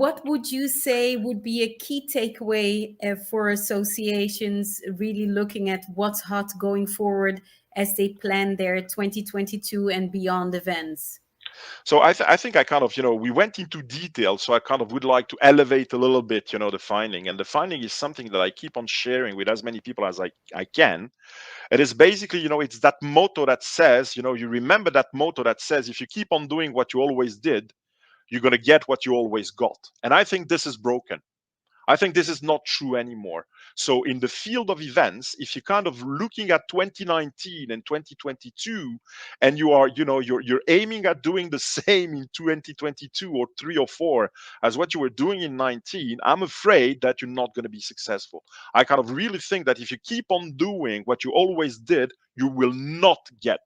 what would you say would be a key takeaway for associations really looking at what's hot going forward as they plan their 2022 and beyond events? So I think I kind of, we went into detail. So I kind of would like to elevate a little bit, the finding. And the finding is something that I keep on sharing with as many people as I can. It is basically, it's that motto that says, you remember that motto that says, if you keep on doing what you always did, you're going to get what you always got. And I think this is broken. I think this is not true anymore. So in the field of events, if you're kind of looking at 2019 and 2022, and you're aiming at doing the same in 2022 or 3 or 4 as what you were doing in 19, I'm afraid that you're not going to be successful. I kind of really think that if you keep on doing what you always did, you will not get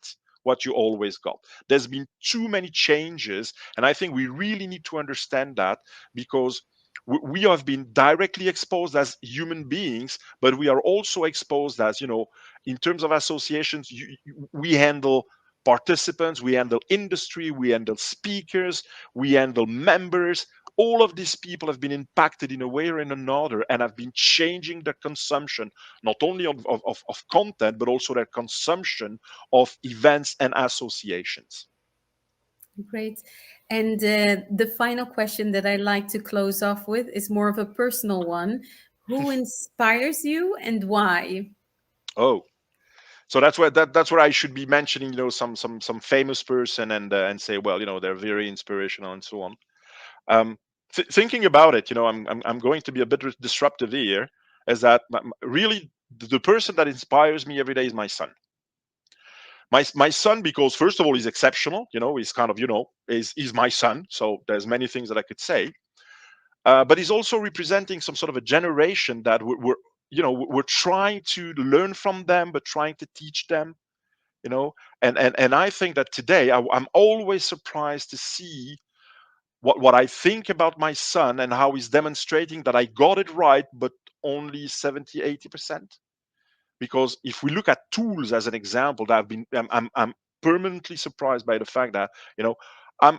what you always got. There's been too many changes, and I think we really need to understand that, because we have been directly exposed as human beings, but we are also exposed as, in terms of associations, we handle participants, we handle industry, we handle speakers, we handle members. All of these people have been impacted in a way or in another, and have been changing their consumption, not only of content, but also their consumption of events and associations. Great. And the final question that I like to close off with is more of a personal one. Who inspires you and why? Oh, so that's where I should be mentioning, some famous person, and say, well, they're very inspirational and so on. Thinking about it, I'm going to be a bit disruptive here. Is that really the person that inspires me every day is my son. My son, because first of all, he's exceptional. He's kind of, he's my son. So there's many things that I could say. But he's also representing some sort of a generation that we're trying to learn from them, but trying to teach them. And I think that today I'm always surprised to see what I think about my son, and how he's demonstrating that I got it right, but only 70-80%. Because if we look at tools as an example, that I'm permanently surprised by the fact that, I'm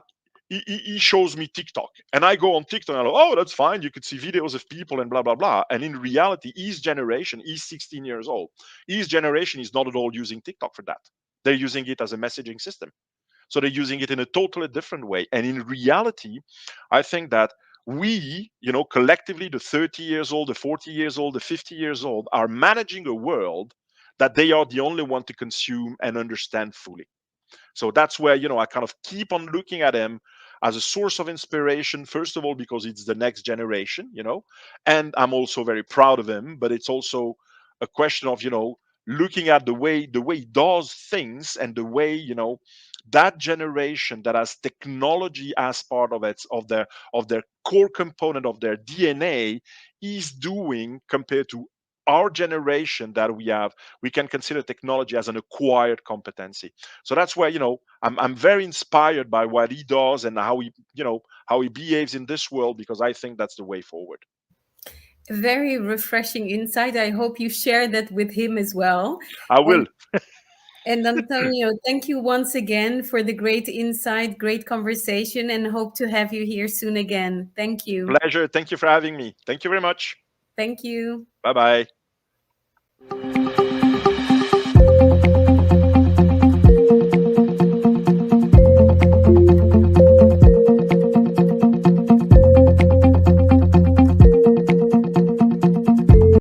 he shows me TikTok, and I go on TikTok and I go, oh, that's fine. You could see videos of people and blah, blah, blah. And in reality, his generation, he's 16 years old. His generation is not at all using TikTok for that. They're using it as a messaging system. So they're using it in a totally different way. And in reality, I think that we, collectively, the 30 years old, the 40 years old, the 50 years old, are managing a world that they are the only one to consume and understand fully. So that's where, I kind of keep on looking at him as a source of inspiration, first of all, because it's the next generation, and I'm also very proud of him, but it's also a question of, looking at the way he does things, and the way, that generation that has technology as part of their core component of their DNA is doing, compared to our generation that we can consider technology as an acquired competency. So that's where, I'm very inspired by what he does, and how he behaves in this world, because I think that's the way forward. Very refreshing insight. I hope you share that with him as well. I will. And Antonio, thank you once again for the great insight, great conversation, and hope to have you here soon again. Thank you. Pleasure. Thank you for having me. Thank you very much. Thank you. Bye-bye.